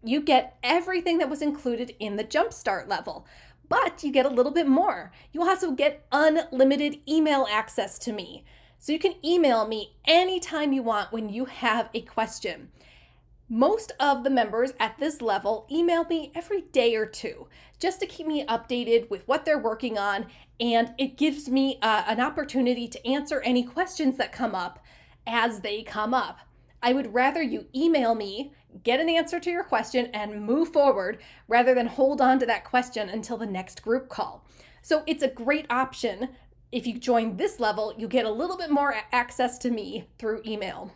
you get everything that was included in the Jumpstart level, but you get a little bit more. You also get unlimited email access to me. So you can email me anytime you want when you have a question. Most of the members at this level email me every day or two just to keep me updated with what they're working on, and it gives me an opportunity to answer any questions that come up as they come up. I would rather you email me, get an answer to your question, and move forward rather than hold on to that question until the next group call. So it's a great option. If you join this level, you get a little bit more access to me through email.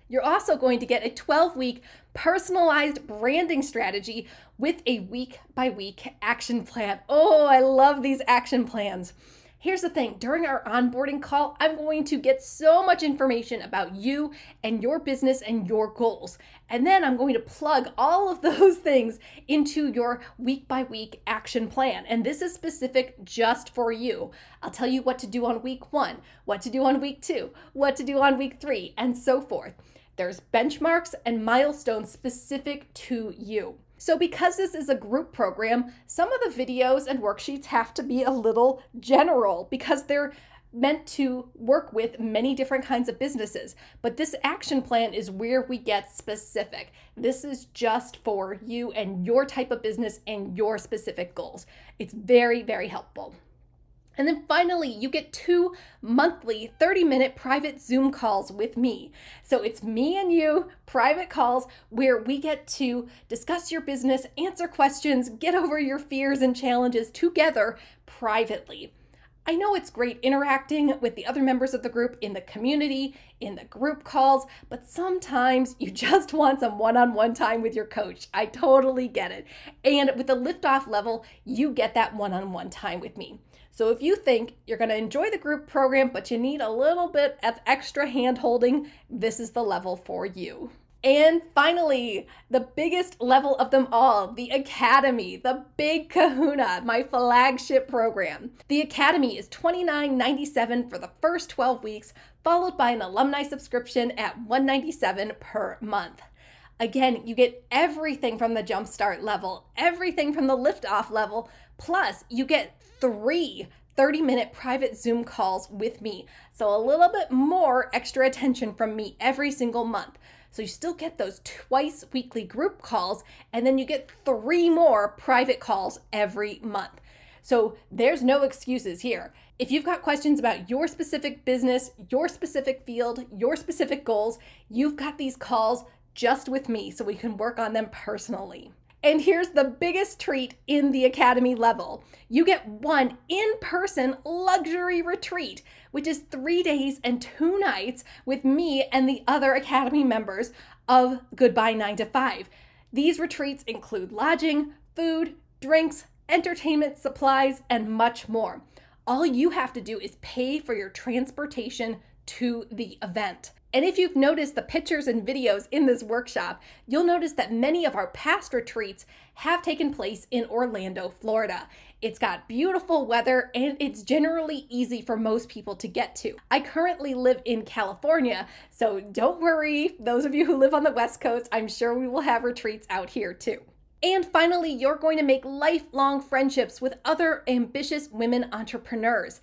You're also going to get a 12-week personalized branding strategy with a week-by-week action plan. Oh, I love these action plans. Here's the thing, during our onboarding call, I'm going to get so much information about you and your business and your goals. And then I'm going to plug all of those things into your week-by-week action plan. And this is specific just for you. I'll tell you what to do on week 1, what to do on week 2, what to do on week 3, and so forth. There's benchmarks and milestones specific to you. So because this is a group program, some of the videos and worksheets have to be a little general because they're meant to work with many different kinds of businesses. But this action plan is where we get specific. This is just for you and your type of business and your specific goals. It's very, very helpful. And then finally, you get 2 monthly 30-minute private Zoom calls with me. So it's me and you, private calls, where we get to discuss your business, answer questions, get over your fears and challenges together privately. I know it's great interacting with the other members of the group in the community, in the group calls, but sometimes you just want some one-on-one time with your coach. I totally get it. And with the Liftoff level, you get that one-on-one time with me. So if you think you're going to enjoy the group program, but you need a little bit of extra hand-holding, this is the level for you. And finally, the biggest level of them all, the Academy, the big kahuna, my flagship program. The Academy is $29.97 for the first 12 weeks, followed by an alumni subscription at $197 per month. Again, you get everything from the Jumpstart level, everything from the Liftoff level, plus you get 3 30-minute private Zoom calls with me. So a little bit more extra attention from me every single month. So you still get those twice weekly group calls, and then you get 3 more private calls every month. So there's no excuses here. If you've got questions about your specific business, your specific field, your specific goals, you've got these calls just with me so we can work on them personally. And here's the biggest treat in the Academy level. You get 1 in-person luxury retreat, which is 3 days and 2 nights with me and the other Academy members of Goodbye 9 to 5. These retreats include lodging, food, drinks, entertainment, supplies, and much more. All you have to do is pay for your transportation to the event. And if you've noticed the pictures and videos in this workshop, you'll notice that many of our past retreats have taken place in Orlando, Florida. It's got beautiful weather and it's generally easy for most people to get to. I currently live in California, so don't worry, those of you who live on the West Coast, I'm sure we will have retreats out here too. And finally, you're going to make lifelong friendships with other ambitious women entrepreneurs.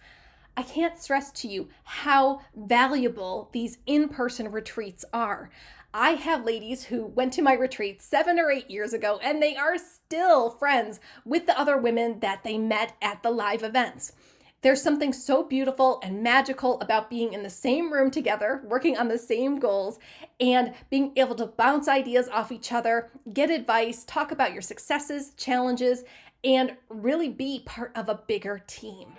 I can't stress to you how valuable these in-person retreats are. I have ladies who went to my retreat 7 or 8 years ago, and they are still friends with the other women that they met at the live events. There's something so beautiful and magical about being in the same room together, working on the same goals, and being able to bounce ideas off each other, get advice, talk about your successes, challenges, and really be part of a bigger team.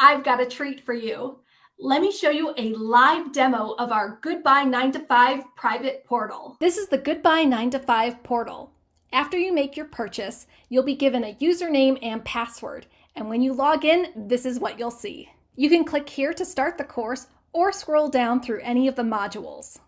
I've got a treat for you. let me show you a live demo of our Goodbye 9 to 5 private portal. This is the Goodbye 9 to 5 portal. After you make your purchase, you'll be given a username and password, and when you log in, this is what you'll see. You can click here to start the course or scroll down through any of the modules.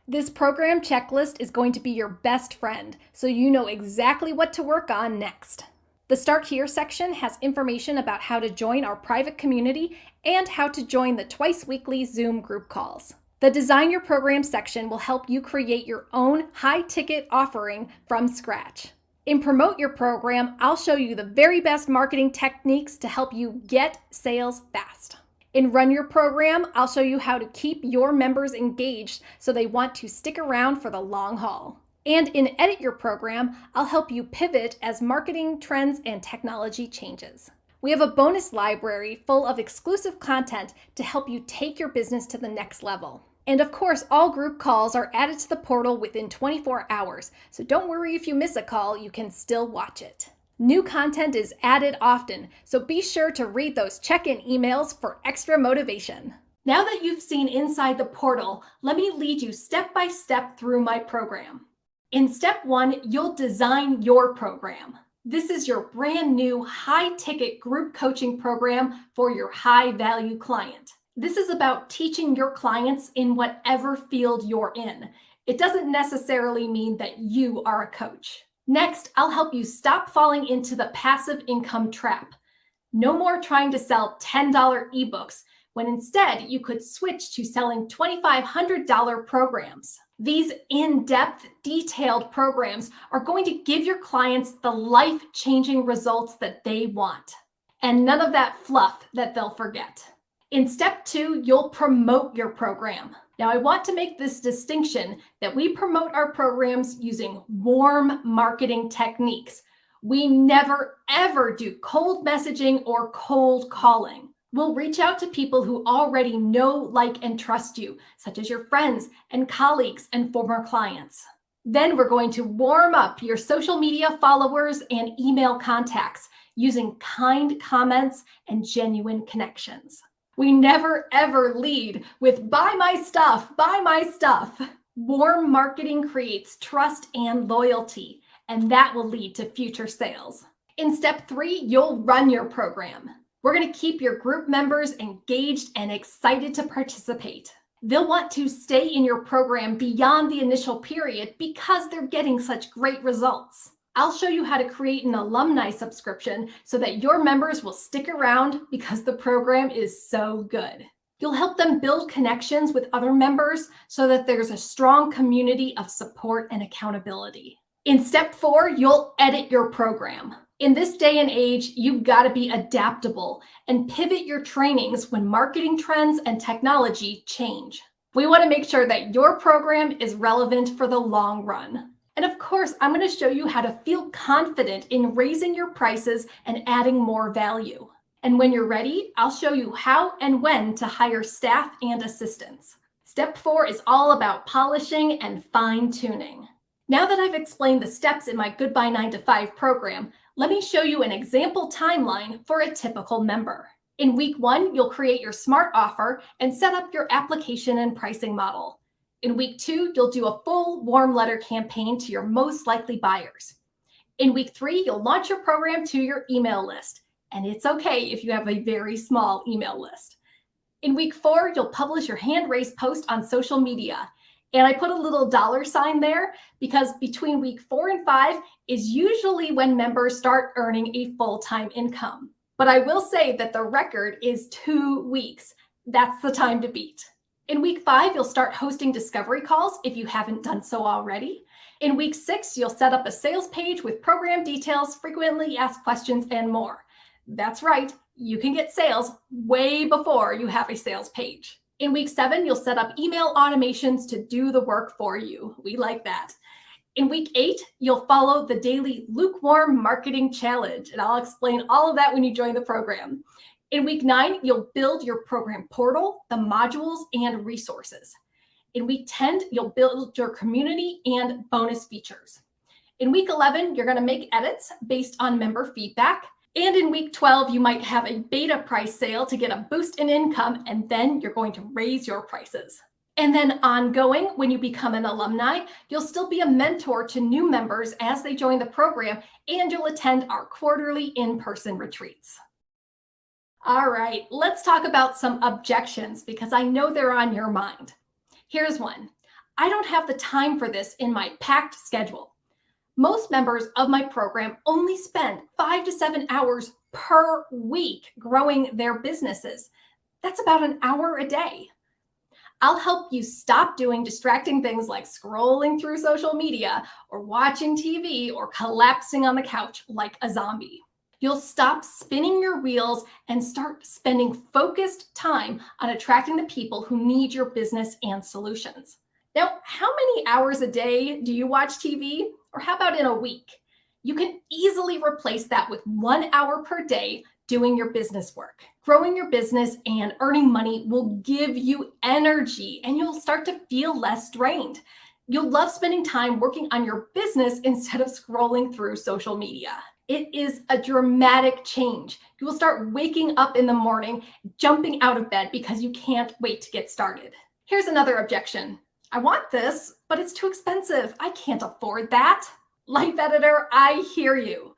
This program checklist is going to be your best friend, so you know exactly what to work on next. The Start Here section has information about how to join our private community and how to join the twice-weekly Zoom group calls. The Design Your Program section will help you create your own high-ticket offering from scratch. In Promote Your Program, I'll show you the very best marketing techniques to help you get sales fast. In Run Your Program, I'll show you how to keep your members engaged so they want to stick around for the long haul. And in Edit Your Program, I'll help you pivot as marketing trends and technology changes. We have a bonus library full of exclusive content to help you take your business to the next level. And of course, all group calls are added to the portal within 24 hours, so don't worry if you miss a call, you can still watch it. New content is added often, so be sure to read those check-in emails for extra motivation. Now that you've seen inside the portal, let me lead you step by step through my program. In step 1, you'll design your program. This is your brand new high-ticket group coaching program for your high-value client. This is about teaching your clients in whatever field you're in. It doesn't necessarily mean that you are a coach. Next, I'll help you stop falling into the passive income trap. No more trying to sell $10 ebooks when instead you could switch to selling $2,500 programs. These in-depth, detailed programs are going to give your clients the life-changing results that they want, and none of that fluff that they'll forget. In step 2, you'll promote your program. Now, I want to make this distinction that we promote our programs using warm marketing techniques. We never, ever do cold messaging or cold calling. We'll reach out to people who already know, like, and trust you, such as your friends and colleagues and former clients. Then we're going to warm up your social media followers and email contacts using kind comments and genuine connections. We never, ever lead with buy my stuff, buy my stuff. Warm marketing creates trust and loyalty, and that will lead to future sales. In step 3, you'll run your program. We're going to keep your group members engaged and excited to participate. They'll want to stay in your program beyond the initial period because they're getting such great results. I'll show you how to create an alumni subscription so that your members will stick around because the program is so good. You'll help them build connections with other members so that there's a strong community of support and accountability. In step 4, you'll edit your program. In this day and age, you've got to be adaptable and pivot your trainings when marketing trends and technology change. We want to make sure that your program is relevant for the long run. And of course, I'm going to show you how to feel confident in raising your prices and adding more value. And when you're ready, I'll show you how and when to hire staff and assistants. Step 4 is all about polishing and fine-tuning. Now that I've explained the steps in my Goodbye 9 to 5 program, let me show you an example timeline for a typical member. In week 1, you'll create your smart offer and set up your application and pricing model. In week 2, you'll do a full warm letter campaign to your most likely buyers. In week 3, you'll launch your program to your email list. And it's okay if you have a very small email list. In week 4, you'll publish your hand-raised post on social media. And I put a little $ there because between week 4 and 5 is usually when members start earning a full-time income. But I will say that the record is 2 weeks. That's the time to beat. In week 5, you'll start hosting discovery calls if you haven't done so already. In week 6, you'll set up a sales page with program details, frequently asked questions, and more. That's right, you can get sales way before you have a sales page. In week 7, you'll set up email automations to do the work for you. We like that. In week 8, you'll follow the daily lukewarm marketing challenge, and I'll explain all of that when you join the program. In week 9, you'll build your program portal, the modules, and resources. In week 10, you'll build your community and bonus features. In week 11, you're going to make edits based on member feedback. And in week 12, you might have a beta price sale to get a boost in income, and then you're going to raise your prices. And then ongoing, when you become an alumni, you'll still be a mentor to new members as they join the program, and you'll attend our quarterly in-person retreats. All right, let's talk about some objections because I know they're on your mind. Here's one. I don't have the time for this in my packed schedule. Most members of my program only spend 5 to 7 hours per week growing their businesses. That's about an hour a day. I'll help you stop doing distracting things like scrolling through social media or watching TV or collapsing on the couch like a zombie. You'll stop spinning your wheels and start spending focused time on attracting the people who need your business and solutions. Now, how many hours a day do you watch TV? Or how about in a week? You can easily replace that with 1 hour per day doing your business work. Growing your business and earning money will give you energy and you'll start to feel less drained. You'll love spending time working on your business instead of scrolling through social media. It is a dramatic change. You will start waking up in the morning, jumping out of bed because you can't wait to get started. Here's another objection. I want this, but it's too expensive. I can't afford that. Life editor, I hear you.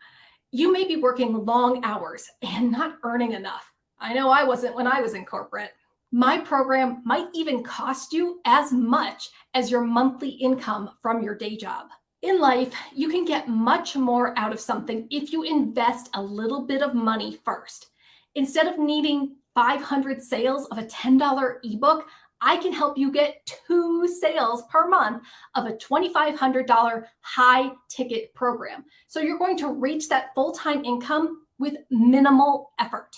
You may be working long hours and not earning enough. I know I wasn't when I was in corporate. My program might even cost you as much as your monthly income from your day job. In life, you can get much more out of something if you invest a little bit of money first. Instead of needing 500 sales of a $10 ebook, I can help you get 2 sales per month of a $2,500 high ticket program. So you're going to reach that full-time income with minimal effort.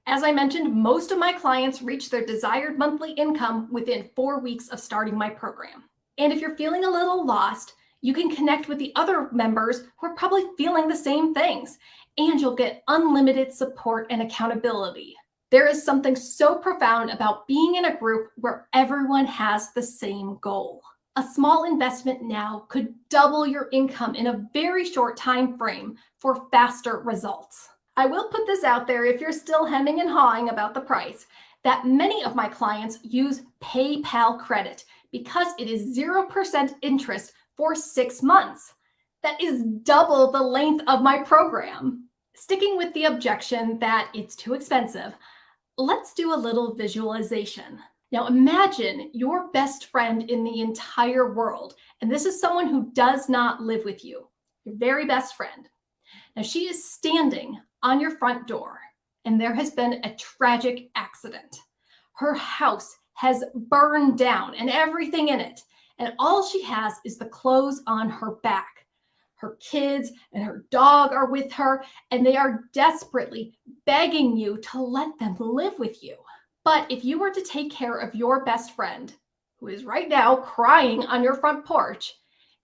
As I mentioned, most of my clients reach their desired monthly income within 4 weeks of starting my program. And if you're feeling a little lost, you can connect with the other members who are probably feeling the same things, and you'll get unlimited support and accountability. There is something so profound about being in a group where everyone has the same goal. A small investment now could double your income in a very short time frame for faster results. I will put this out there if you're still hemming and hawing about the price, that many of my clients use PayPal credit because it is 0% interest for 6 months. That is double the length of my program. Sticking with the objection that it's too expensive, let's do a little visualization. Now imagine your best friend in the entire world, and this is someone who does not live with you, your very best friend. Now she is standing on your front door, and there has been a tragic accident. Her house has burned down and everything in it, and all she has is the clothes on her back. Her kids and her dog are with her, and they are desperately begging you to let them live with you. But if you were to take care of your best friend, who is right now crying on your front porch,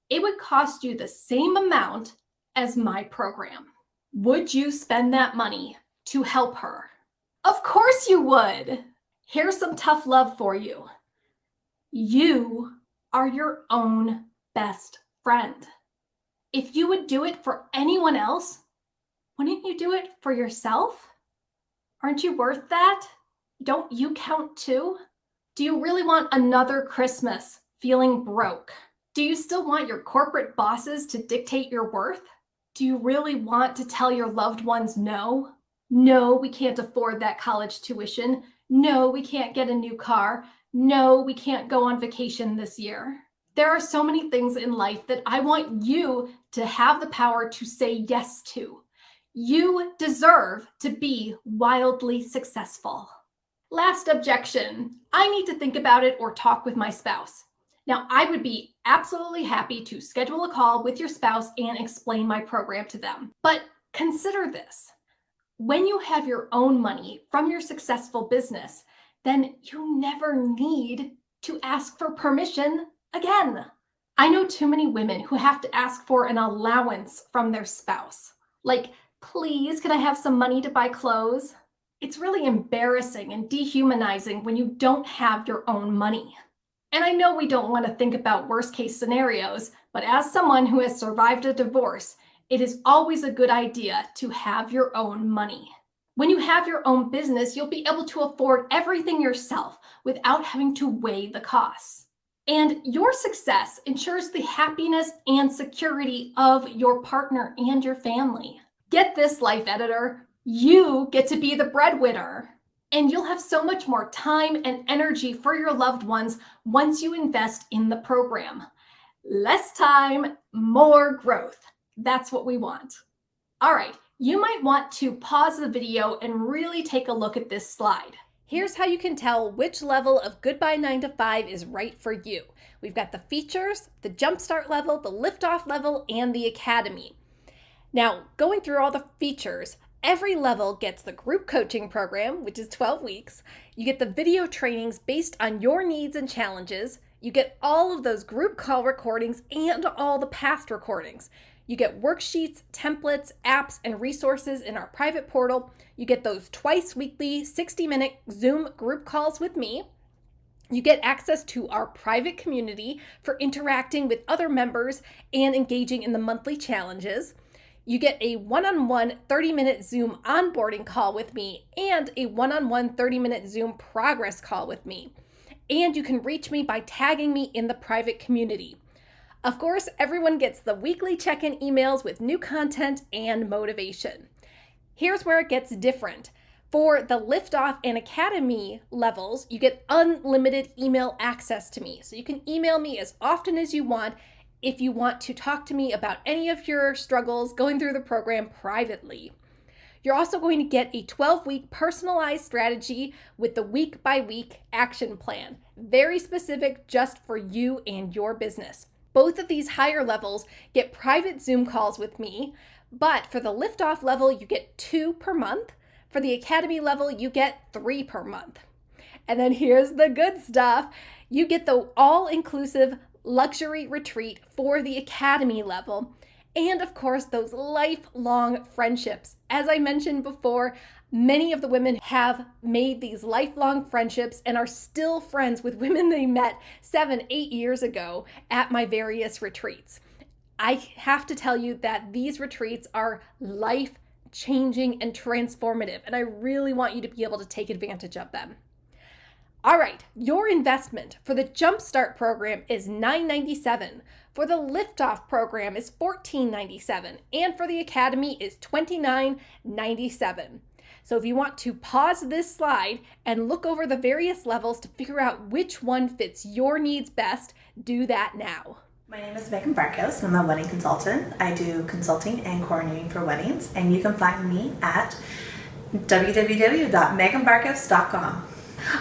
it would cost you the same amount as my program. Would you spend that money to help her? Of course you would. Here's some tough love for you. You are your own best friend. If you would do it for anyone else, wouldn't you do it for yourself? Aren't you worth that? Don't you count too? Do you really want another Christmas feeling broke? Do you still want your corporate bosses to dictate your worth? Do you really want to tell your loved ones no? No, we can't afford that college tuition. No, we can't get a new car. No, we can't go on vacation this year. There are so many things in life that I want you to have the power to say yes to. You deserve to be wildly successful. Last objection. I need to think about it or talk with my spouse. Now, I would be absolutely happy to schedule a call with your spouse and explain my program to them. But consider this. When you have your own money from your successful business, then you never need to ask for permission again. I know too many women who have to ask for an allowance from their spouse. Like, please, can I have some money to buy clothes? It's really embarrassing and dehumanizing when you don't have your own money. And I know we don't want to think about worst case scenarios, but as someone who has survived a divorce, it is always a good idea to have your own money. When you have your own business, you'll be able to afford everything yourself without having to weigh the costs. And your success ensures the happiness and security of your partner and your family. Get this, Life Editor, you get to be the breadwinner. And you'll have so much more time and energy for your loved ones once you invest in the program. Less time, more growth. That's what we want. All right, you might want to pause the video and really take a look at this slide. Here's how you can tell which level of Goodbye 9 to 5 is right for you. We've got the features, the Jumpstart level, the Liftoff level, and the Academy. Now, going through all the features, every level gets the group coaching program, which is 12 weeks. You get the video trainings based on your needs and challenges. You get all of those group call recordings and all the past recordings. You get worksheets, templates, apps, and resources in our private portal. You get those twice weekly 60-minute Zoom group calls with me. You get access to our private community for interacting with other members and engaging in the monthly challenges. You get a one-on-one 30-minute Zoom onboarding call with me and a one-on-one 30-minute Zoom progress call with me. And you can reach me by tagging me in the private community. Of course, everyone gets the weekly check-in emails with new content and motivation. Here's where it gets different. For the Liftoff and Academy levels, you get unlimited email access to me. So you can email me as often as you want if you want to talk to me about any of your struggles going through the program privately. You're also going to get a 12-week personalized strategy with the week-by-week action plan, very specific just for you and your business. Both of these higher levels get private Zoom calls with me, but for the Liftoff level, you get 2 per month. For the Academy level, you get 3 per month. And then here's the good stuff. You get the all-inclusive luxury retreat for the Academy level. And of course, those lifelong friendships. As I mentioned before, many of the women have made these lifelong friendships and are still friends with women they met 7, 8 years ago at my various retreats. I have to tell you that these retreats are life-changing and transformative, and I really want you to be able to take advantage of them. All right, your investment for the Jumpstart program is $9.97. For the Liftoff program is $14.97, and for the Academy is $29.97. So if you want to pause this slide and look over the various levels to figure out which one fits your needs best, do that now. My name is Megan Barkhouse. I'm a wedding consultant. I do consulting and coordinating for weddings, and you can find me at www.meganbarkhouse.com.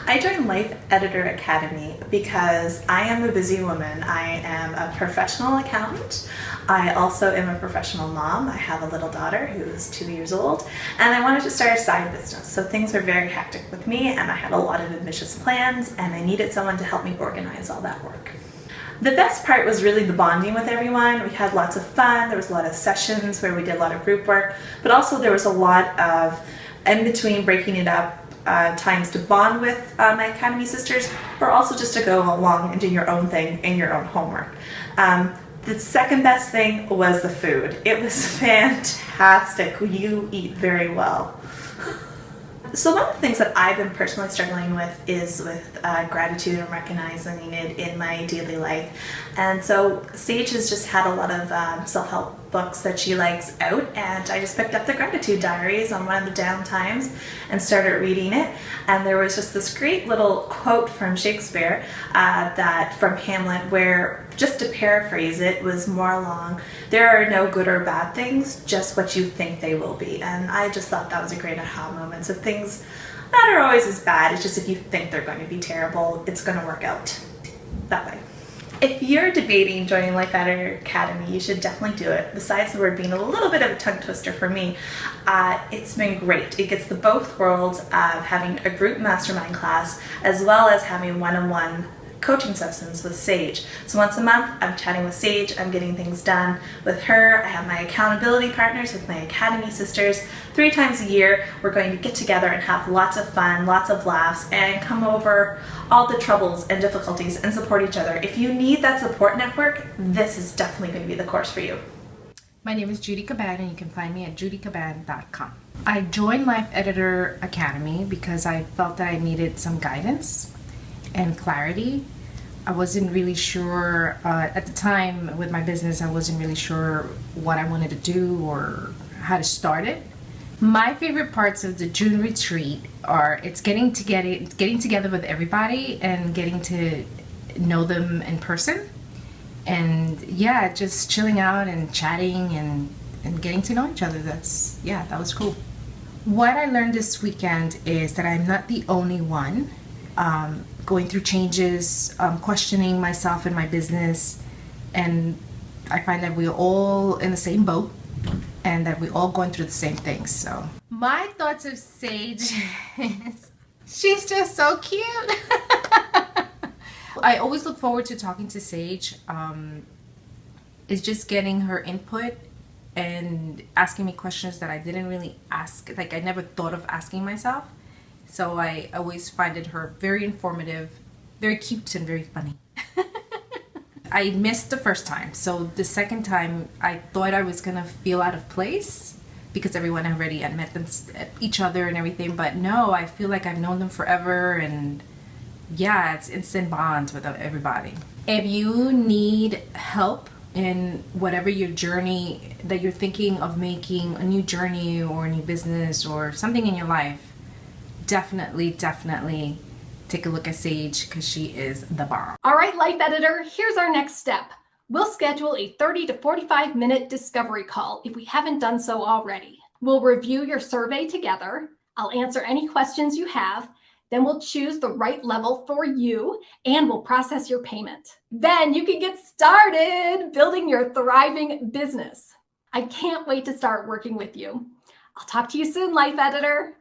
I joined Life Editor Academy because I am a busy woman. I am a professional accountant. I also am a professional mom. I have a little daughter who's 2 years old, and I wanted to start a side business. So things were very hectic with me, and I had a lot of ambitious plans, and I needed someone to help me organize all that work. The best part was really the bonding with everyone. We had lots of fun. There was a lot of sessions where we did a lot of group work, but also there was a lot of in between breaking it up times to bond with my Academy sisters, or also just to go along and do your own thing and your own homework. The second best thing was the food. It was fantastic. You eat very well. So one of the things that I've been personally struggling with is with gratitude and recognizing it in my daily life. And so Sage has just had a lot of self-help books that she likes out, and I just picked up the gratitude diaries on one of the down times and started reading it. And there was just this great little quote from Shakespeare that from Hamlet, where, just to paraphrase it, was more along, there are no good or bad things, just what you think they will be. And I just thought that was a great aha moment. So things that are always as bad, it's just if you think they're going to be terrible, it's going to work out that way. If you're debating joining Life Editor Academy, you should definitely do it. Besides the word being a little bit of a tongue twister for me, it's been great. It gets the both worlds of having a group mastermind class as well as having one-on-one coaching sessions with Sage. So once a month, I'm chatting with Sage, I'm getting things done with her. I have my accountability partners with my Academy sisters. 3 times a year, we're going to get together and have lots of fun, lots of laughs, and come over all the troubles and difficulties and support each other. If you need that support network, this is definitely going to be the course for you. My name is Judy Caban, and you can find me at judycaban.com. I joined Life Editor Academy because I felt that I needed some guidance and clarity. I wasn't really sure, at the time with my business, I wasn't really sure what I wanted to do or how to start it. My favorite parts of the June retreat are getting together with everybody and getting to know them in person. And yeah, just chilling out and chatting and getting to know each other. That was cool. What I learned this weekend is that I'm not the only one going through changes, questioning myself and my business. And I find that we're all in the same boat and that we're all going through the same things. So my thoughts of Sage is she's just so cute. I always look forward to talking to Sage. It's just getting her input and asking me questions that I didn't really ask, like I never thought of asking myself. So I always find her very informative, very cute, and very funny. I missed the first time, so the second time I thought I was gonna feel out of place because everyone already had met each other and everything, but no, I feel like I've known them forever, and yeah, it's instant bonds with everybody. If you need help in whatever your journey that you're thinking of making, a new journey or a new business or something in your life, definitely take a look at Sage because she is the bomb. All right, Life Editor, here's our next step. We'll schedule a 30 to 45 minute discovery call if we haven't done so already. We'll review your survey together. I'll answer any questions you have. Then we'll choose the right level for you and we'll process your payment. Then you can get started building your thriving business. I can't wait to start working with you. I'll talk to you soon, Life Editor.